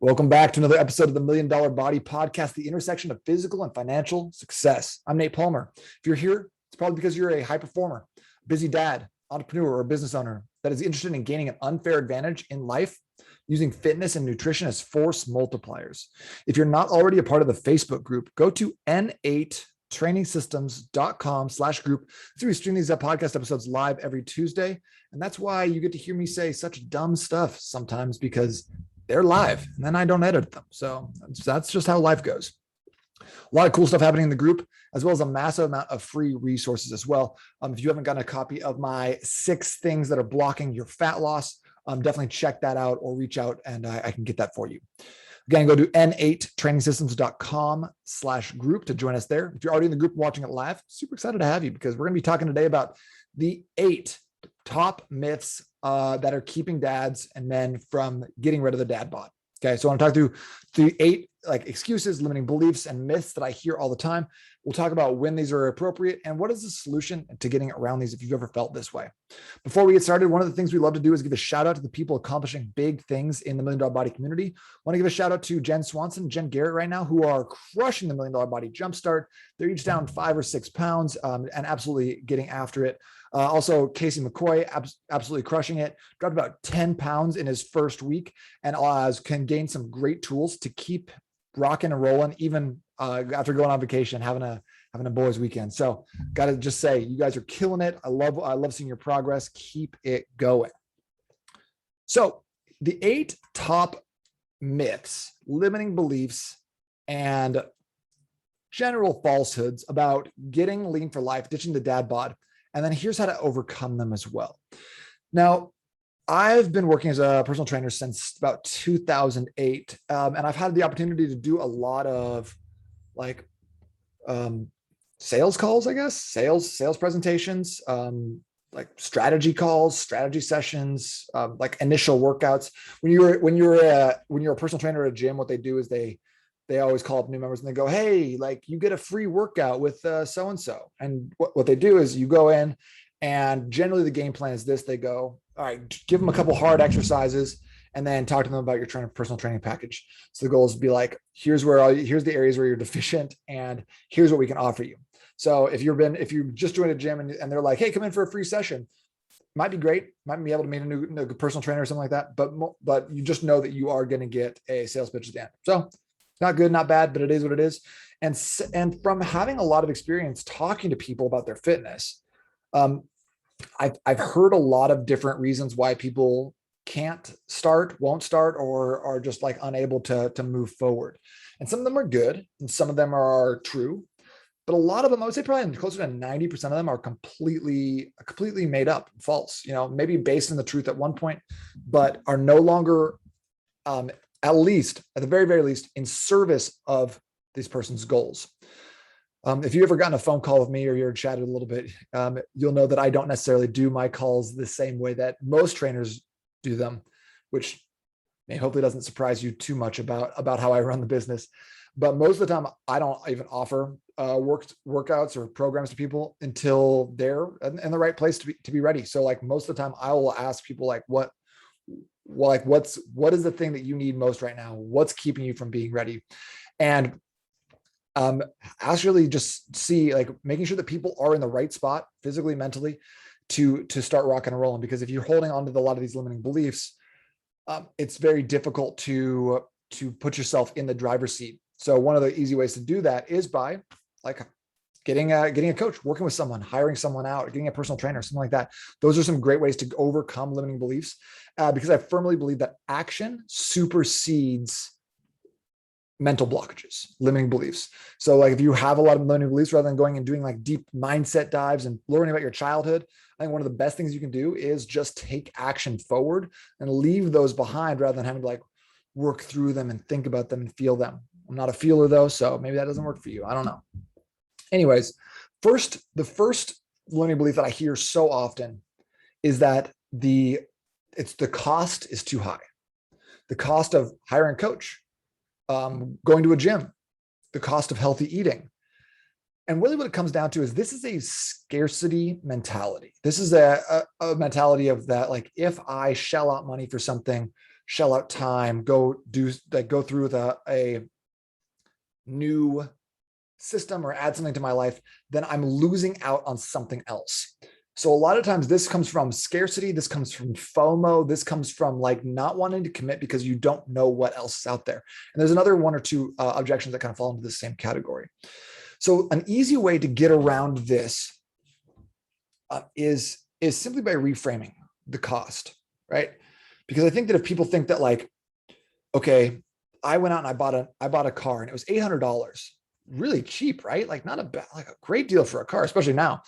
Welcome back to another episode of the Million Dollar Body Podcast, the intersection of physical and financial success. I'm Nate Palmer. If you're here, it's probably because you're a high performer, busy dad, entrepreneur, or business owner that is interested in gaining an unfair advantage in life using fitness and nutrition as force multipliers. If you're not already a part of the Facebook group, go to n8trainingsystems.com/group. So we stream these podcast episodes live every Tuesday. And that's why you get to hear me say such dumb stuff sometimes, because they're live and then I don't edit them. So that's just how life goes. A lot of cool stuff happening in the group, as well as a massive amount of free resources as well. If you haven't gotten a copy of my 6 things that are blocking your fat loss, definitely check that out or reach out and I can get that for you. Again, go to n8trainingsystems.com/group to join us there. If you're already in the group watching it live, super excited to have you, because we're going to be talking today about the 8 top myths that are keeping dads and men from getting rid of the dad bod. Okay, so I want to talk through the 8 excuses, limiting beliefs, and myths that I hear all the time. We'll talk about when these are appropriate and what is the solution to getting around these if you've ever felt this way. Before we get started, one of the things we love to do is give a shout out to the people accomplishing big things in the Million Dollar Body community. I want to give a shout out to Jen Swanson, Jen Garrett right now, who are crushing the Million Dollar Body Jumpstart. They're each down 5 or 6 pounds and absolutely getting after it. Also, Casey McCoy, absolutely crushing it. Dropped about 10 pounds in his first week and can gain some great tools to keep rocking and rolling, even after going on vacation, having a boys' weekend. So, got to just say, you guys are killing it. I love seeing your progress. Keep it going. So, the 8 top myths, limiting beliefs, and general falsehoods about getting lean for life, ditching the dad bod. And then here's how to overcome them as well. Now, I've been working as a personal trainer since about 2008. And I've had the opportunity to do a lot of sales calls, I guess, sales presentations, like strategy calls, strategy sessions, like initial workouts. When you're a personal trainer at a gym, what they do is they always call up new members and they go, hey, like, you get a free workout with so-and-so. And what they do is you go in, and generally the game plan is this. They go, all right, give them a couple hard exercises and then talk to them about your personal training package. So the goal is to be like, here's the areas where you're deficient, and here's what we can offer you. So if you just joined a gym and they're like, hey, come in for a free session, might be great. Might be able to meet a new personal trainer or something like that. But you just know that you are going to get a sales pitch at the end. So not good, not bad, but it is what it is. And from having a lot of experience talking to people about their fitness, I've heard a lot of different reasons why people can't start, won't start, or are just like unable to move forward. And some of them are good and some of them are true, but a lot of them, I would say probably closer to 90% of them are completely made up, false, maybe based on the truth at one point, but are no longer, at the very, very least, in service of this person's goals. If you've ever gotten a phone call with me or you're chatted a little bit, you'll know that I don't necessarily do my calls the same way that most trainers do them, which hopefully doesn't surprise you too much about how I run the business. But most of the time, I don't even offer workouts or programs to people until they're in the right place to be ready. So like most of the time, I will ask people like, what is the thing that you need most right now? What's keeping you from being ready? And actually just see, like, making sure that people are in the right spot physically, mentally to start rocking and rolling. Because if you're holding on to a lot of these limiting beliefs, it's very difficult to put yourself in the driver's seat. So one of the easy ways to do that is by like getting a coach, working with someone, hiring someone out, getting a personal trainer, something like that. Those are some great ways to overcome limiting beliefs, because I firmly believe that action supersedes mental blockages, limiting beliefs. So like if you have a lot of limiting beliefs, rather than going and doing like deep mindset dives and learning about your childhood, I think one of the best things you can do is just take action forward and leave those behind, rather than having to like work through them and think about them and feel them. I'm not a feeler though, so maybe that doesn't work for you. I don't know. Anyways, the first limiting belief that I hear so often is that the cost is too high. The cost of hiring a coach, going to a gym, the cost of healthy eating. And really what it comes down to is this is a scarcity mentality. This is a mentality of that, like, if I shell out money for something, shell out time, go through with a new system or add something to my life, then I'm losing out on something else. So a lot of times this comes from scarcity. This comes from FOMO. This comes from like not wanting to commit because you don't know what else is out there. And there's another one or two objections that kind of fall into the same category. So an easy way to get around this is simply by reframing the cost, right? Because I think that if people think that like, okay, I went out and I bought a car and it was $800, really cheap, right? Like not like a great deal for a car, especially now.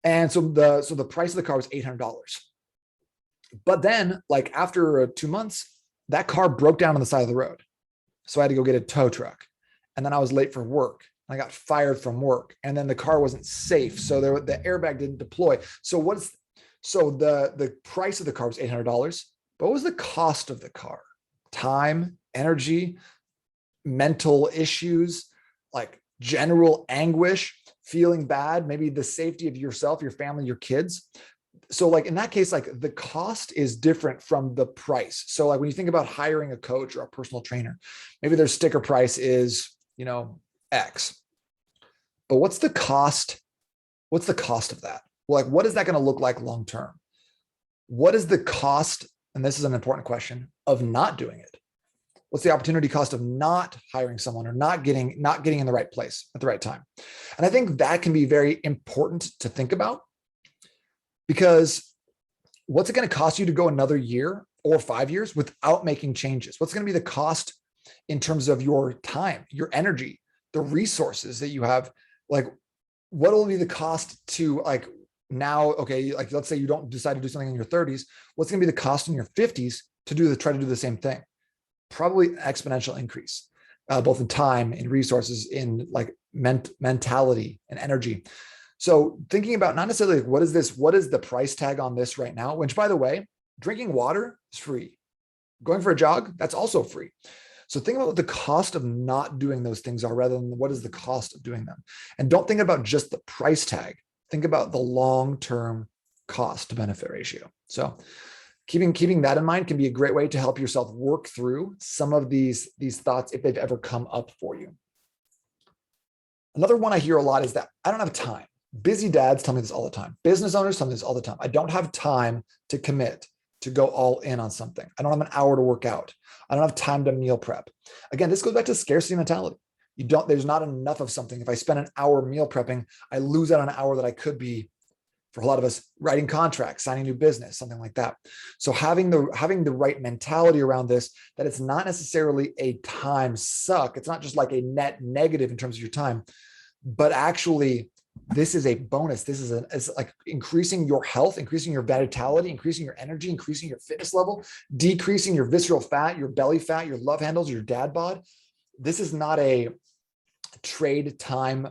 And so the price of the car was $800. But then like after 2 months, that car broke down on the side of the road. So I had to go get a tow truck. And then I was late for work. I got fired from work. And then the car wasn't safe. So the airbag didn't deploy. So the price of the car was $800. But what was the cost of the car? Time, energy, mental issues, like general anguish, feeling bad, maybe the safety of yourself, your family, your kids. So like in that case, like the cost is different from the price. So like when you think about hiring a coach or a personal trainer, maybe their sticker price is, X. But what's the cost? What's the cost of that? Well, like what is that going to look like long term? What is the cost? And this is an important question of not doing it. What's the opportunity cost of not hiring someone or not getting in the right place at the right time? And I think that can be very important to think about, because what's it going to cost you to go another year or 5 years without making changes? What's going to be the cost in terms of your time, your energy, the resources that you have? Like, what will be the cost to like now, okay, like let's say you don't decide to do something in your 30s. What's going to be the cost in your 50s to try to do the same thing? Probably an exponential increase, both in time, in resources, in like mentality and energy. So thinking about not necessarily like, what is the price tag on this right now, which by the way, drinking water is free. Going for a jog, that's also free. So think about what the cost of not doing those things are rather than what is the cost of doing them. And don't think about just the price tag. Think about the long-term cost to benefit ratio. So keeping that in mind can be a great way to help yourself work through some of these thoughts if they've ever come up for you. Another one I hear a lot is that I don't have time. Busy dads tell me this all the time. Business owners tell me this all the time. I don't have time to commit, to go all in on something. I don't have an hour to work out. I don't have time to meal prep. Again, this goes back to scarcity mentality. There's not enough of something. If I spend an hour meal prepping, I lose out on an hour that I could be, for a lot of us, writing contracts, signing new business, something like that. So having the right mentality around this, that it's not necessarily a time suck. It's not just like a net negative in terms of your time, but actually this is a bonus. It's like increasing your health, increasing your vitality, increasing your energy, increasing your fitness level, decreasing your visceral fat, your belly fat, your love handles, your dad bod. This is not a trade time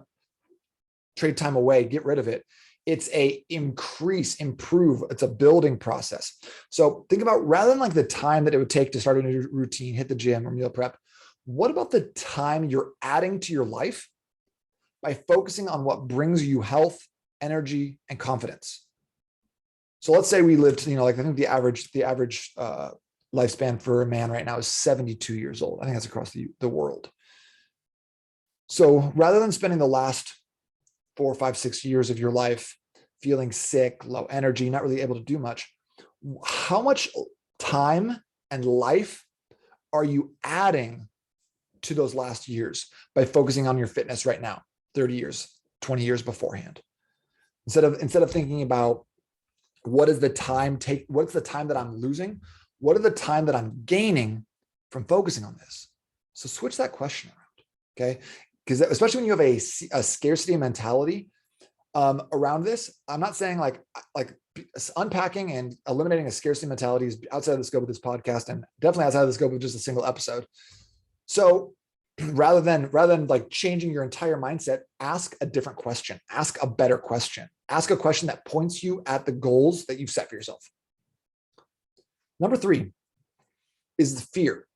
away, get rid of it. It's a improve. It's a building process. So think about, rather than like the time that it would take to start a new routine, hit the gym or meal prep, what about the time you're adding to your life by focusing on what brings you health, energy, and confidence? So let's say we lived, like I think the average lifespan for a man right now is 72 years old. I think that's across the world. So rather than spending the last 4, 5, 6 years of your life feeling sick, low energy, not really able to do much, how much time and life are you adding to those last years by focusing on your fitness right now, 30 years, 20 years beforehand? Instead of thinking about what's the time that I'm losing, what are the time that I'm gaining from focusing on this? So switch that question around, okay? Because especially when you have a scarcity mentality around this, I'm not saying like unpacking and eliminating a scarcity mentality is outside of the scope of this podcast, and definitely outside of the scope of just a single episode. So rather than like changing your entire mindset, ask a different question, ask a better question, ask a question that points you at the goals that you've set for yourself. Number 3 is the fear.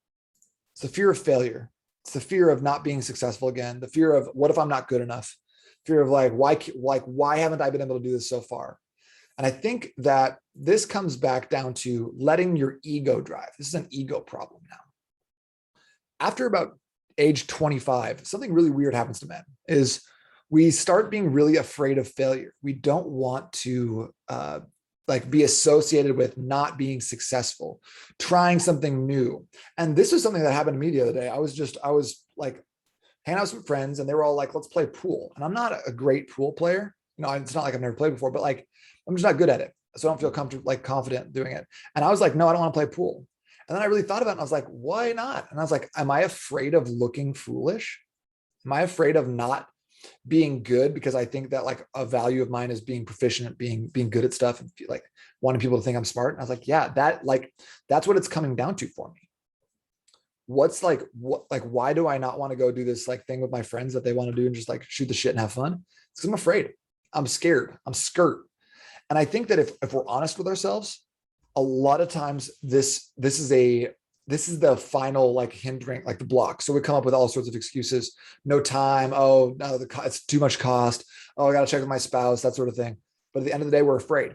It's the fear of failure. It's the fear of not being successful again. The fear of what if I'm not good enough? Fear of why haven't I been able to do this so far? And I think that this comes back down to letting your ego drive. This is an ego problem now. After about age 25, something really weird happens to men is we start being really afraid of failure. We don't want to be associated with not being successful, trying something new. And this is something that happened to me the other day. I was like hanging out with some friends and they were all like, let's play pool. And I'm not a great pool player. It's not like I've never played before, but like, I'm just not good at it. So I don't feel comfortable, like confident doing it. And I was like, no, I don't want to play pool. And then I really thought about it and I was like, why not? And I was like, am I afraid of looking foolish? Am I afraid of not being good because I think that like a value of mine is being proficient at being good at stuff and like wanting people to think I'm smart? And I was like, yeah, that's what it's coming down to for me. Why do I not want to go do this like thing with my friends that they want to do and just like shoot the shit and have fun? It's because I'm afraid. I'm scared. I'm skirt. And I think that if we're honest with ourselves, a lot of times this is the final like hindering, like the block. So we come up with all sorts of excuses. No time. Oh no, it's too much cost. Oh, I got to check with my spouse, that sort of thing. But at the end of the day, we're afraid.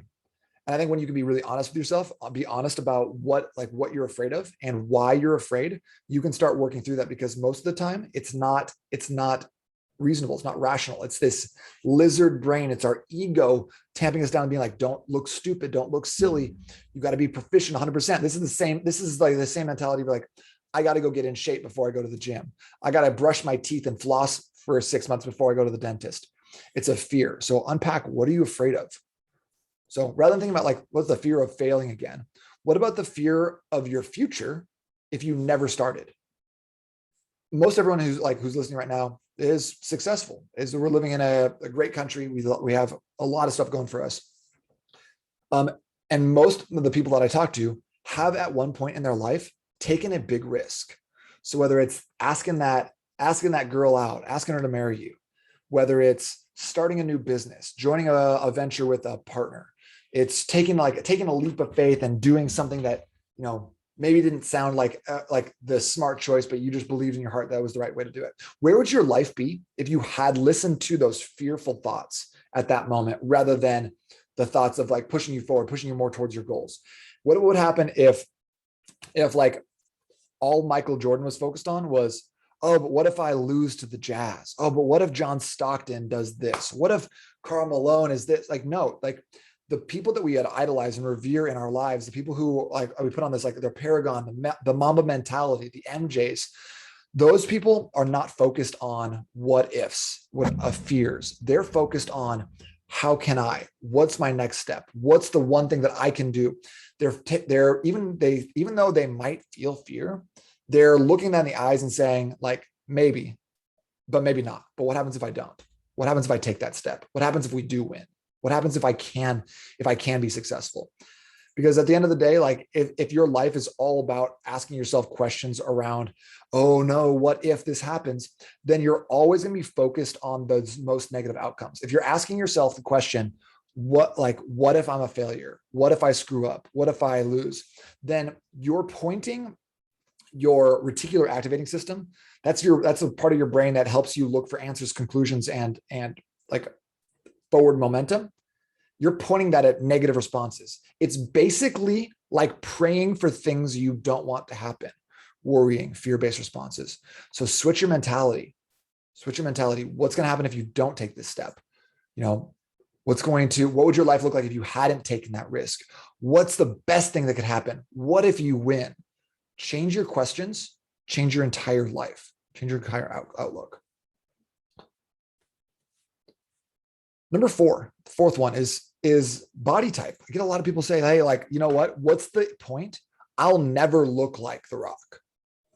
And I think when you can be really honest with yourself, be honest about what you're afraid of and why you're afraid, you can start working through that, because most of the time it's not reasonable. It's not rational. It's this lizard brain. It's our ego tamping us down and being like, don't look stupid. Don't look silly. You got to be proficient 100%. This is like the same mentality of like, I got to go get in shape before I go to the gym. I got to brush my teeth and floss for 6 months before I go to the dentist. It's a fear. So unpack, what are you afraid of? So rather than thinking about like, what's the fear of failing again? What about the fear of your future if you never started? Most everyone who's listening right now is successful. We're living in a great country. We have a lot of stuff going for us. And most of the people that I talk to have at one point in their life taken a big risk. So whether it's asking that girl out, asking her to marry you, whether it's starting a new business, joining a venture with a partner, it's taking a leap of faith and doing something that, maybe didn't sound like the smart choice, but you just believed in your heart that was the right way to do it. Where would your life be if you had listened to those fearful thoughts at that moment, rather than the thoughts of like pushing you forward, pushing you more towards your goals? What would happen if like all Michael Jordan was focused on was, oh, but what if I lose to the Jazz? Oh, but what if John Stockton does this? What if Karl Malone is this? Like, no, like the people that we had idolized and revere in our lives, the people who like we put on this, like their paragon, the Mamba mentality, the MJs, those people are not focused on what ifs, fears. They're focused on how can I, what's my next step? What's the one thing that I can do? Even though they might feel fear, they're looking them in the eyes and saying like, maybe, but maybe not. But what happens if I don't? What happens if I take that step? What happens if we do win? What happens if I can be successful? Because at the end of the day, like if your life is all about asking yourself questions around, oh no, what if this happens? Then you're always going to be focused on those most negative outcomes. If you're asking yourself the question, what if I'm a failure? What if I screw up? What if I lose? Then you're pointing your reticular activating system. That's a part of your brain that helps you look for answers, conclusions, and like forward momentum. You're pointing that at negative responses. It's basically like praying for things you don't want to happen, worrying, fear-based responses. So switch your mentality. What's going to happen if you don't take this step? What would your life look like if you hadn't taken that risk? What's the best thing that could happen? What if you win? Change your questions, change your entire life, change your entire outlook. Number 4, the fourth one is body type. I get a lot of people say, hey, like, you know what? What's the point? I'll never look like The Rock.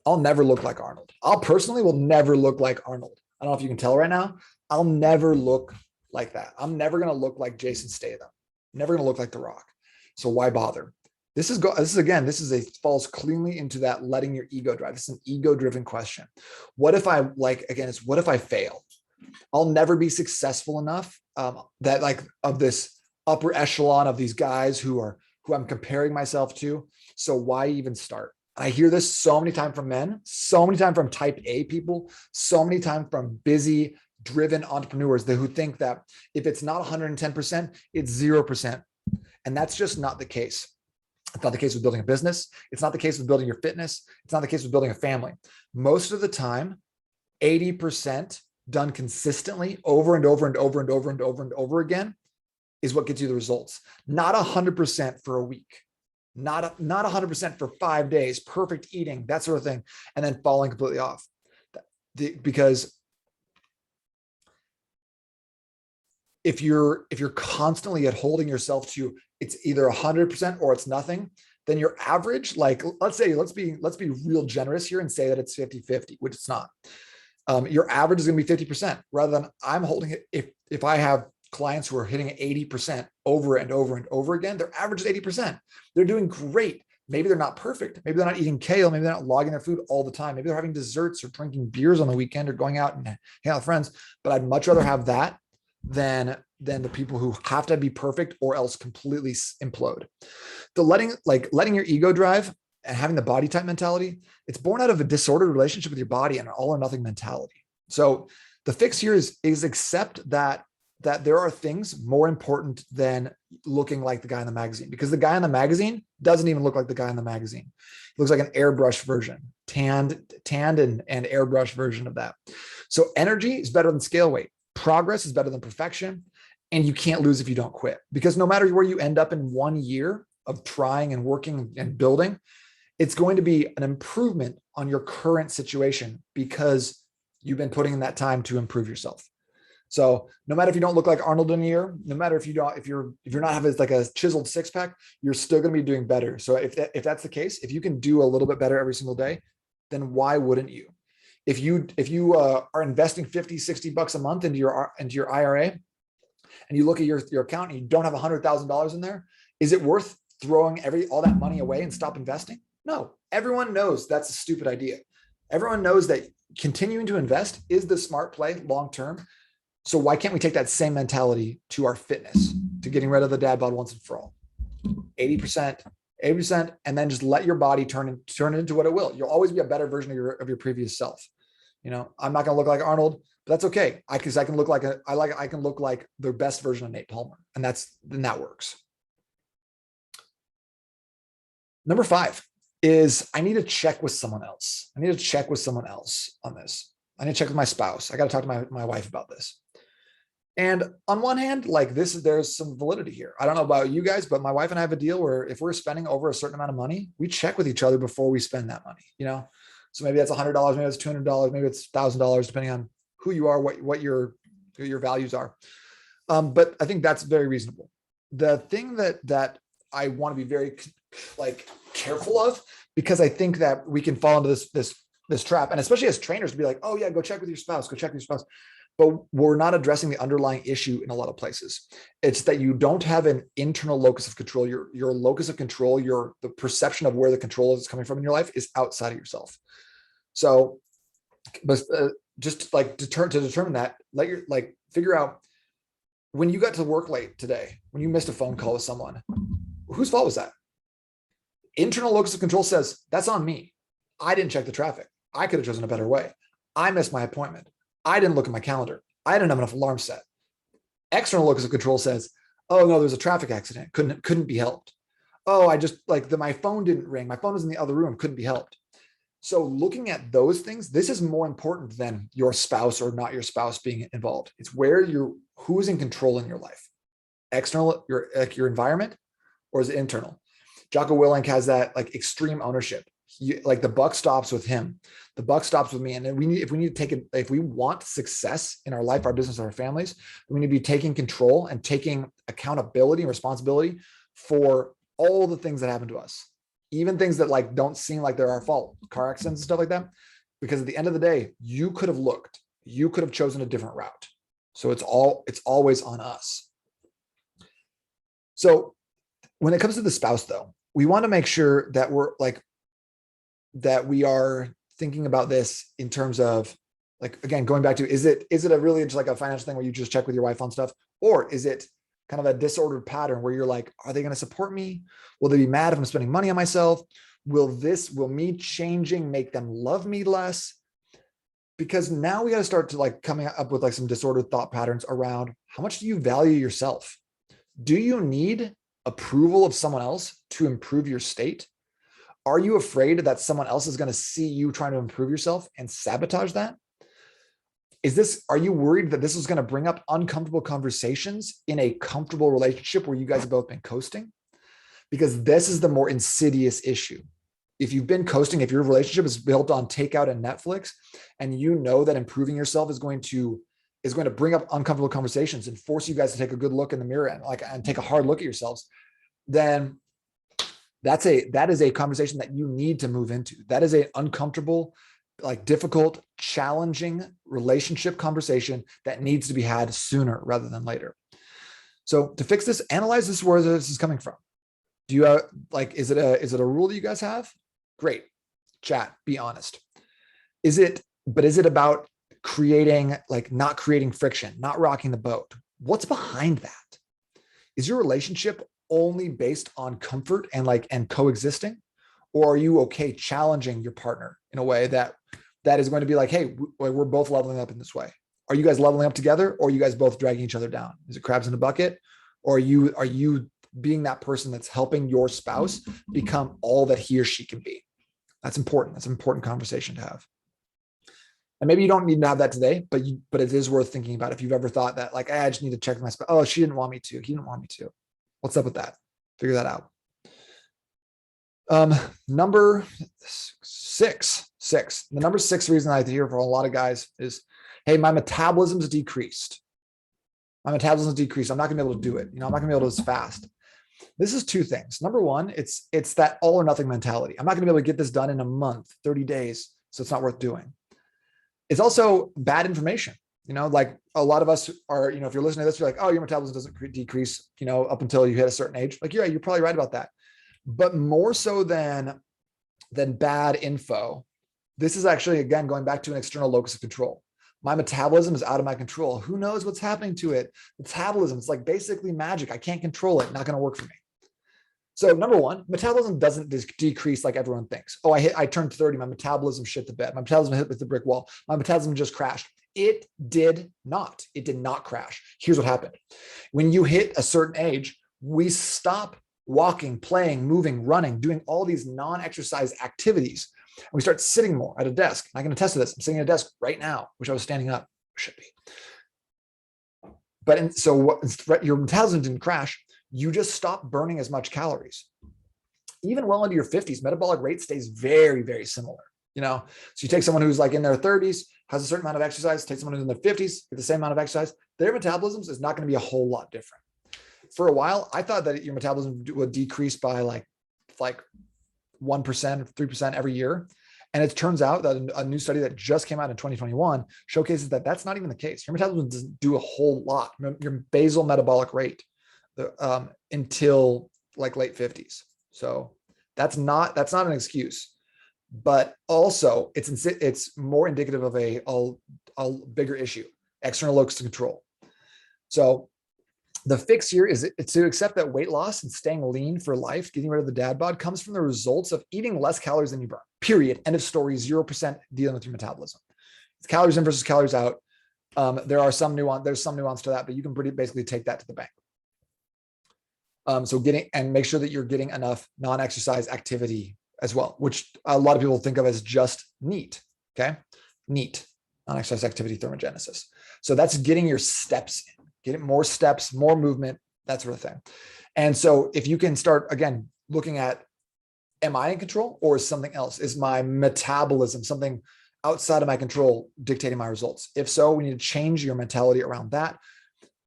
I'll never look like Arnold. I'll personally will never look like Arnold. I don't know if you can tell right now. I'll never look like that. I'm never going to look like Jason Statham. Never going to look like The Rock. So why bother? This falls cleanly into that letting your ego drive. This is an ego-driven question. What if I fail? I'll never be successful enough that like of this upper echelon of these guys who I'm comparing myself to. So why even start? I hear this so many times from men, so many times from type A people, so many times from busy, driven entrepreneurs who think that if it's not 110%, it's 0%. And that's just not the case. It's not the case with building a business. It's not the case with building your fitness. It's not the case with building a family. Most of the time, 80% done consistently over and over and over and over and over and over again is what gets you the results. Not 100% for a week, not 100% for 5 days, perfect eating, that sort of thing, and then falling completely off. Because if you're constantly holding yourself to it's either 100% or it's nothing, then your average, like let's be real generous here and say that it's 50-50, which it's not. Your average is going to be 50% rather than I'm holding it. If I have clients who are hitting 80% over and over and over again, their average is 80%. They're doing great. Maybe they're not perfect. Maybe they're not eating kale. Maybe they're not logging their food all the time. Maybe they're having desserts or drinking beers on the weekend or going out and hang out with friends. But I'd much rather have that than the people who have to be perfect or else completely implode. The letting your ego drive and having the body type mentality, it's born out of a disordered relationship with your body and an all or nothing mentality. So the fix here is accept that there are things more important than looking like the guy in the magazine, because the guy in the magazine doesn't even look like the guy in the magazine. He looks like an airbrush version, tanned and airbrush version of that. So energy is better than scale weight. Progress is better than perfection. And you can't lose if you don't quit, because no matter where you end up in 1 year of trying and working and building, it's going to be an improvement on your current situation because you've been putting in that time to improve yourself. So no matter if you don't look like Arnold in a year, no matter if you're not having like a chiseled six pack, you're still going to be doing better. So if that's the case, if you can do a little bit better every single day, then why wouldn't you? If you are investing 50, 60 bucks a month into your IRA, and you look at your account and you don't have $100,000 in there, is it worth throwing all that money away and stop investing? No, everyone knows that's a stupid idea. Everyone knows that continuing to invest is the smart play long-term. So why can't we take that same mentality to our fitness, to getting rid of the dad bod once and for all? 80%, and then just let your body turn it into what it will. You'll always be a better version of your previous self. You know, I'm not going to look like Arnold, but that's okay. I can look like I can look like the best version of Nate Palmer, and that works. Number 5 is I need to check with someone else. I need to check with someone else on this. I need to check with my spouse. I got to talk to my wife about this. And on one hand, like there's some validity here. I don't know about you guys, but my wife and I have a deal where if we're spending over a certain amount of money, we check with each other before we spend that money, you know? So maybe that's $100, maybe it's $200, maybe it's $1,000, depending on who you are, what your values are. But I think that's very reasonable. The thing that I want to be very careful of, because I think that we can fall into this trap, and especially as trainers, to be like, oh yeah, go check with your spouse, go check with your spouse. But we're not addressing the underlying issue in a lot of places. It's that you don't have an internal locus of control. Your locus of control, the perception of where the control is coming from in your life is outside of yourself. So, but just to determine that, figure out when you got to work late today, when you missed a phone call with someone, whose fault was that? Internal locus of control says that's on me. I didn't check the traffic. I could have chosen a better way. I missed my appointment. I didn't look at my calendar. I didn't have enough alarm set. External locus of control says, oh no, there's a traffic accident. Couldn't be helped. Oh, I just my phone didn't ring. My phone was in the other room. Couldn't be helped. So looking at those things, this is more important than your spouse or not your spouse being involved. It's who is in control in your life. External, your environment, or is it internal? Jocko Willink has that extreme ownership. The buck stops with him. The buck stops with me. And then if we want success in our life, our business, our families, we need to be taking control and taking accountability and responsibility for all the things that happen to us, even things that don't seem like they're our fault, car accidents and stuff like that. Because at the end of the day, you could have chosen a different route. So it's always on us. So when it comes to the spouse, though, we want to make sure that that we are thinking about this in terms of again, going back to, is it really just a financial thing where you just check with your wife on stuff? Or is it kind of a disordered pattern where you're like, are they going to support me? Will they be mad if I'm spending money on myself? Will me changing make them love me less? Because now we got to start to coming up with some disordered thought patterns around how much do you value yourself? Do you need approval of someone else to improve your state? Are you afraid that someone else is going to see you trying to improve yourself and sabotage that? Are you worried that this is going to bring up uncomfortable conversations in a comfortable relationship where you guys have both been coasting? Because this is the more insidious issue. If you've been coasting, if your relationship is built on takeout and Netflix, and you know that improving yourself is going to bring up uncomfortable conversations and force you guys to take a good look in the mirror and take a hard look at yourselves, then that is a conversation that you need to move into. That is an uncomfortable, difficult, challenging relationship conversation that needs to be had sooner rather than later. So to fix this, analyze this, where this is coming from. Do you is it a rule that you guys have? Great. Chat, be honest. Is it about creating, not creating friction, not rocking the boat? What's behind that? Is your relationship only based on comfort and coexisting? Or are you okay challenging your partner in a way that is going to be like, hey, we're both leveling up in this way? Are you guys leveling up together, or are you guys both dragging each other down? Is it crabs in a bucket? Or are you being that person that's helping your spouse become all that he or she can be? That's important. That's an important conversation to have. And maybe you don't need to have that today, but it is worth thinking about. If you've ever thought that, I just need to check my spouse. Oh, she didn't want me to. He didn't want me to. What's up with that? Figure that out. Number six. The number 6 reason I hear from a lot of guys is, hey, my metabolism's decreased. I'm not gonna be able to do it. I'm not gonna be able to do this fast. This is 2 things. Number 1, it's that all or nothing mentality. I'm not gonna be able to get this done in a month, 30 days, so it's not worth doing. It's also bad information. A lot of us are, if you're listening to this, you're like, oh, your metabolism doesn't decrease, up until you hit a certain age. You're probably right about that. But more so than bad info, this is actually, again, going back to an external locus of control. My metabolism is out of my control. Who knows what's happening to it? Metabolism, it's basically magic. I can't control it. Not going to work for me. So number 1, metabolism doesn't decrease like everyone thinks. Oh, I turned 30. My metabolism shit the bed. My metabolism hit with the brick wall. My metabolism just crashed. It did not. It did not crash. Here's what happened. When you hit a certain age, we stop walking, playing, moving, running, doing all these non-exercise activities. And we start sitting more at a desk. I can attest to this. I'm sitting at a desk right now. Wish I was standing up. Should be. Your metabolism didn't crash. You just stop burning as much calories. Even well into your 50s, metabolic rate stays very, very similar. So you take someone who's in their 30s, has a certain amount of exercise, take someone who's in their 50s, get the same amount of exercise, their metabolism is not going to be a whole lot different. For a while, I thought that your metabolism would decrease by like 1%, 3% every year. And it turns out that a new study that just came out in 2021 showcases that that's not even the case. Your metabolism doesn't do a whole lot. Your basal metabolic rate until late 50s. So that's not an excuse, but also it's more indicative of a bigger issue, external locus of control. So the fix here is to accept that weight loss and staying lean for life, getting rid of the dad bod, comes from the results of eating less calories than you burn. Period. End of story. 0% dealing with your metabolism. It's calories in versus calories out. There's some nuance to that, but you can basically take that to the bank. So make sure that you're getting enough non-exercise activity as well, which a lot of people think of as just NEAT. Okay, NEAT, non-exercise activity thermogenesis. So that's getting your steps in. Getting more steps, more movement, that sort of thing. And so if you can start, again, looking at, am I in control, or is something else? Is my metabolism something outside of my control dictating my results? If so, we need to change your mentality around that.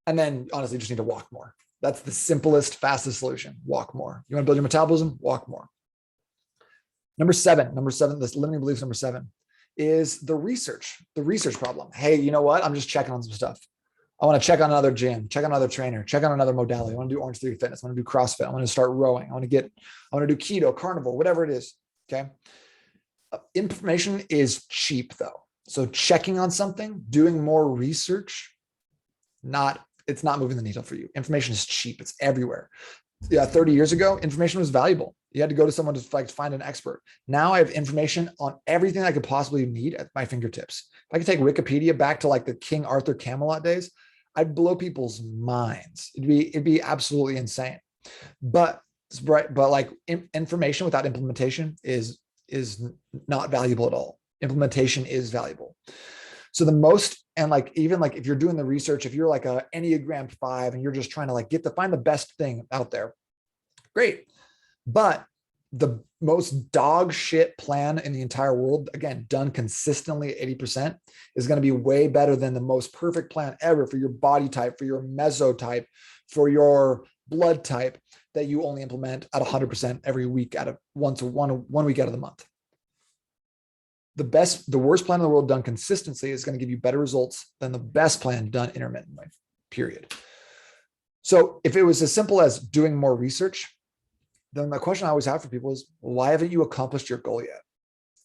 And then honestly, just need to walk more. That's the simplest, fastest solution. Walk more. You want to build your metabolism? Walk more. Number seven, this limiting beliefs number 7 is the research problem. Hey, you know what? I'm just checking on some stuff. I want to check on another gym, check on another trainer, check on another modality. I want to do Orange Theory Fitness. I want to do CrossFit. I want to start rowing. I want to do keto, carnivore, whatever it is. Okay. Information is cheap though. So checking on something, doing more research, it's not moving the needle for you. Information is cheap. It's everywhere. Yeah. 30 years ago, information was valuable. You had to go to someone to find an expert. Now I have information on everything I could possibly need at my fingertips. If I could take Wikipedia back to the King Arthur Camelot days, I'd blow people's minds. It'd be absolutely insane. But right, but like information without implementation is not valuable at all. Implementation is valuable. So the most, and like, even like if you're doing the research, if you're like a Enneagram 5 and you're just trying to like find the best thing out there, great. But the most dog shit plan in the entire world, again, done consistently 80%, is going to be way better than the most perfect plan ever for your body type, for your mesotype, for your blood type, that you only implement at 100% every week out of one week out of the month. The worst plan in the world done consistently is going to give you better results than the best plan done intermittently, period. So if it was as simple as doing more research, then the question I always have for people is, why haven't you accomplished your goal yet?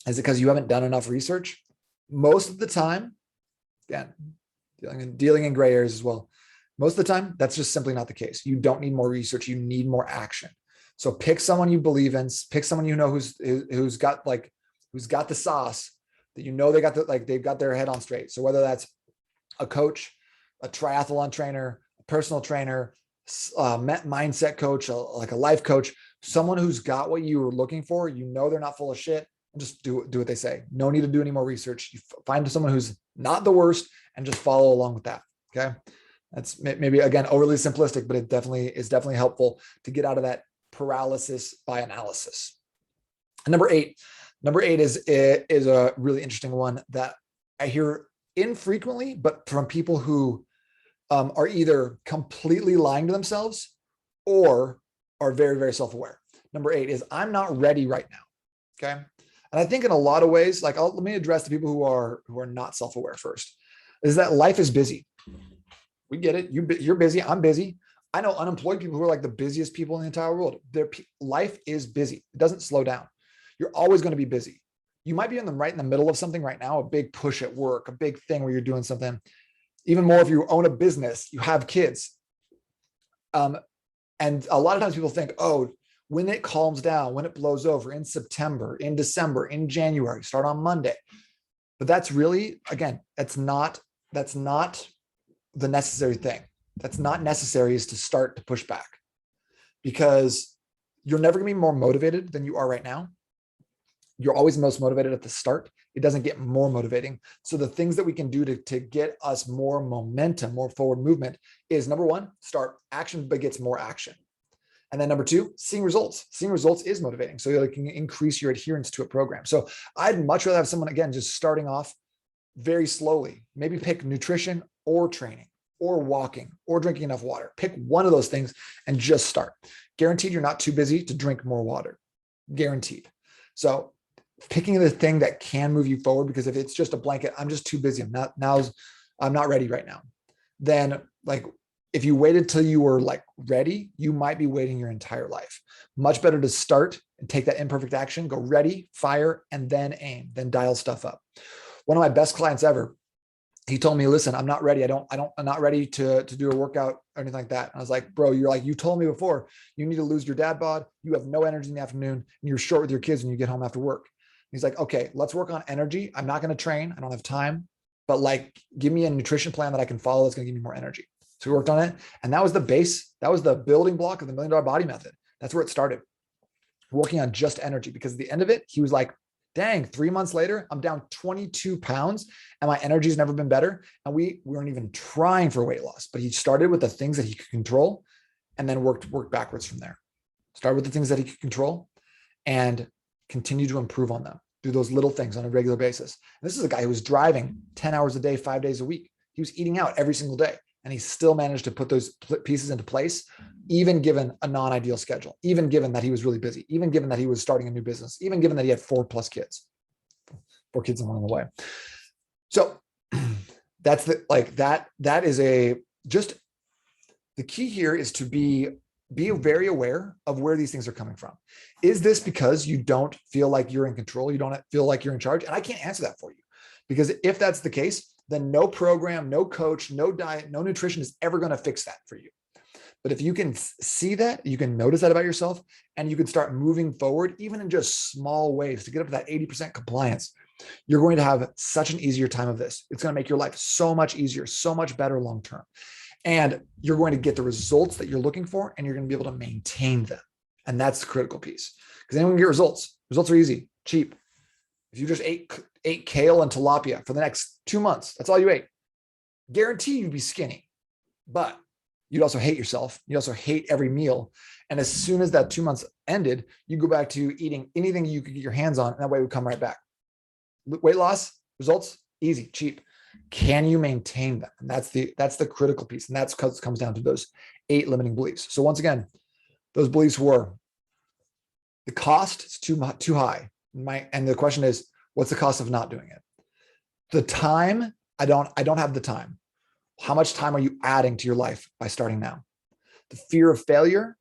Is it because you haven't done enough research? Most of the time, again, dealing in gray areas as well. Most of the time, that's just simply not the case. You don't need more research. You need more action. So pick someone you believe in. Pick someone you know who's got the sauce, that you know they've got their head on straight. So whether that's a coach, a triathlon trainer, a personal trainer, mindset coach, like a life coach, someone who's got what you were looking for, you know they're not full of shit, and just do what they say. No need to do any more research. You find someone who's not the worst and just follow along with that. Okay. That's maybe, again, overly simplistic, but it is definitely helpful to get out of that paralysis by analysis. And number eight is a really interesting one that I hear infrequently, but from people who are either completely lying to themselves or are very, very self-aware. Number 8 is, I'm not ready right now. Okay. And I think in a lot of ways, like, let me address the people who are not self-aware first, is that life is busy. We get it. You're busy. I'm busy. I know unemployed people who are like the busiest people in the entire world. Their life is busy. It doesn't slow down. You're always going to be busy. You might be right in the middle of something right now, a big push at work, a big thing where you're doing something. Even more if you own a business, you have kids. And a lot of times people think, oh, when it calms down, when it blows over in September, in December, in January, start on Monday. But that's really, again, that's not the necessary thing. That's not necessary, is to start to push back, because you're never gonna be more motivated than you are right now. You're always most motivated at the start. It doesn't get more motivating. So the things that we can do to get us more momentum, more forward movement, is number 1, start. Action begets more action. And then number 2, seeing results. Seeing results is motivating. So you can increase your adherence to a program. So I'd much rather have someone, again, just starting off very slowly. Maybe pick nutrition or training or walking or drinking enough water. Pick one of those things and just start. Guaranteed you're not too busy to drink more water. Guaranteed. So picking the thing that can move you forward, because if it's just a blanket, I'm just too busy, I'm not ready right now, then like, if you waited till you were like ready, you might be waiting your entire life. Much better to start and take that imperfect action, go ready, fire, and then aim, then dial stuff up. One of my best clients ever, he told me, listen, I'm not ready. I'm not ready to do a workout or anything like that. And I was like, bro, you told me before, you need to lose your dad bod. You have no energy in the afternoon and you're short with your kids when you get home after work. He's like, okay, let's work on energy. I'm not going to train. I don't have time, but like, give me a nutrition plan that I can follow that's going to give me more energy. So we worked on it. And that was the base. That was the building block of the $1 Million Body Method. That's where it started, working on just energy, because at the end of it, he was like, dang, 3 months later, I'm down 22 pounds and my energy's never been better. And we weren't even trying for weight loss, but he started with the things that he could control and then worked backwards from there. Started with the things that he could control and continue to improve on them. Do those little things on a regular basis. And this is a guy who was driving 10 hours a day, 5 days a week. He was eating out every single day. And he still managed to put those pieces into place, even given a non-ideal schedule, even given that he was really busy, even given that he was starting a new business, even given that he had 4+ kids, 4 kids along the way. So that's that is just the key here is to be very aware of where these things are coming from. Is this because you don't feel like you're in control? You don't feel like you're in charge? And I can't answer that for you, because if that's the case, then no program, no coach, no diet, no nutrition is ever going to fix that for you. But if you can see that, you can notice that about yourself, and you can start moving forward, even in just small ways, to get up to that 80% compliance, you're going to have such an easier time of this. It's going to make your life so much easier, so much better long-term. And you're going to get the results that you're looking for, and you're going to be able to maintain them. And that's the critical piece, because anyone can get results. Results are easy, cheap. If you just ate kale and tilapia for the next 2 months, that's all you ate. Guarantee you'd be skinny, but you'd also hate yourself. You also hate every meal. And as soon as that 2 months ended, you go back to eating anything you could get your hands on, and that way it would come right back. Weight loss, results, easy, cheap. Can you maintain them? And that's the critical piece. And that's because it comes down to those 8 limiting beliefs. So once again, those beliefs were the cost is too high. And the question is, what's the cost of not doing it? The time, I don't have the time. How much time are you adding to your life by starting now? The fear of failure,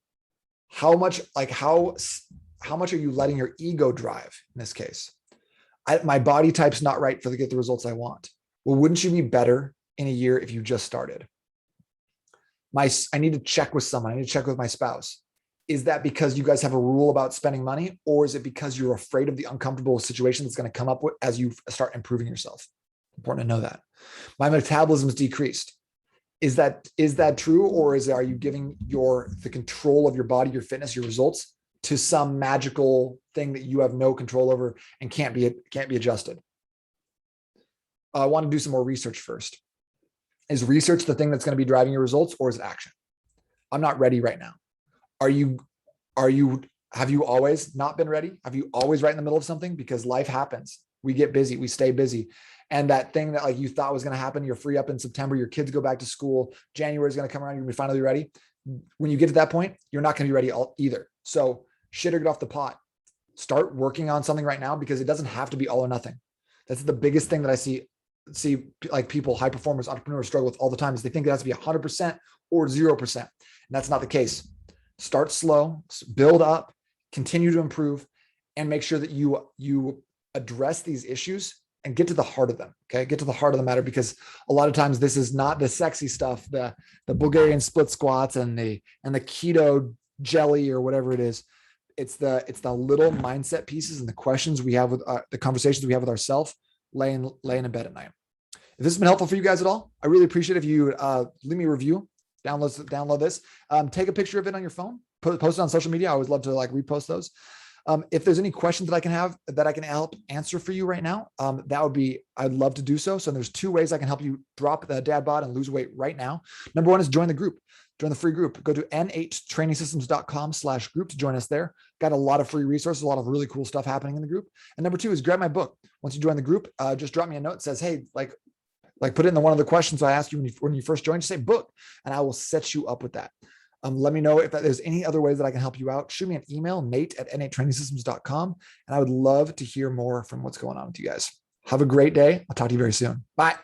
how much are you letting your ego drive in this case? My body type's not right to get the results I want. Well, wouldn't you be better in a year if you just started? I need to check with someone. I need to check with my spouse. Is that because you guys have a rule about spending money, or is it because you're afraid of the uncomfortable situation that's going to come up as you start improving yourself? Important to know that. My metabolism is decreased. Is that true, or are you giving the control of your body, your fitness, your results to some magical thing that you have no control over and can't be adjusted? I want to do some more research first. Is research the thing that's going to be driving your results, or is it action? I'm not ready right now. Have you always not been ready? Have you always right in the middle of something? Because life happens. We get busy, we stay busy. And that thing that you thought was going to happen, you're free up in September, your kids go back to school, January is going to come around, you're going to be finally ready. When you get to that point, you're not going to be ready either. So shit or get off the pot. Start working on something right now, because it doesn't have to be all or nothing. That's the biggest thing that I see people, high performers, entrepreneurs struggle with all the time, is they think it has to be 100% or 0%. And that's not the case. Start slow, build up, continue to improve, and make sure that you address these issues and get to the heart of them. Okay. Get to the heart of the matter, because a lot of times this is not the sexy stuff, the Bulgarian split squats and the keto jelly or whatever it is. It's the little mindset pieces and the questions we have with the conversations we have with ourselves laying in bed at night. If this has been helpful for you guys at all, I really appreciate it if you leave me a review, download this, take a picture of it on your phone, post it on social media. I always love to repost those. If there's any questions that I can help answer for you right now, I'd love to do so. So there's 2 ways I can help you drop the dad bod and lose weight right now. Number 1 is join the group. Join the free group. Go to n8trainingsystems.com/group to join us there. Got a lot of free resources, a lot of really cool stuff happening in the group. And number 2 is grab my book. Once you join the group, just drop me a note that says, hey, put it in one of the questions I asked you when you first joined, just say book, and I will set you up with that. Let me know if there's any other ways that I can help you out. Shoot me an email, nate@n8trainingsystems.com. And I would love to hear more from what's going on with you guys. Have a great day. I'll talk to you very soon. Bye.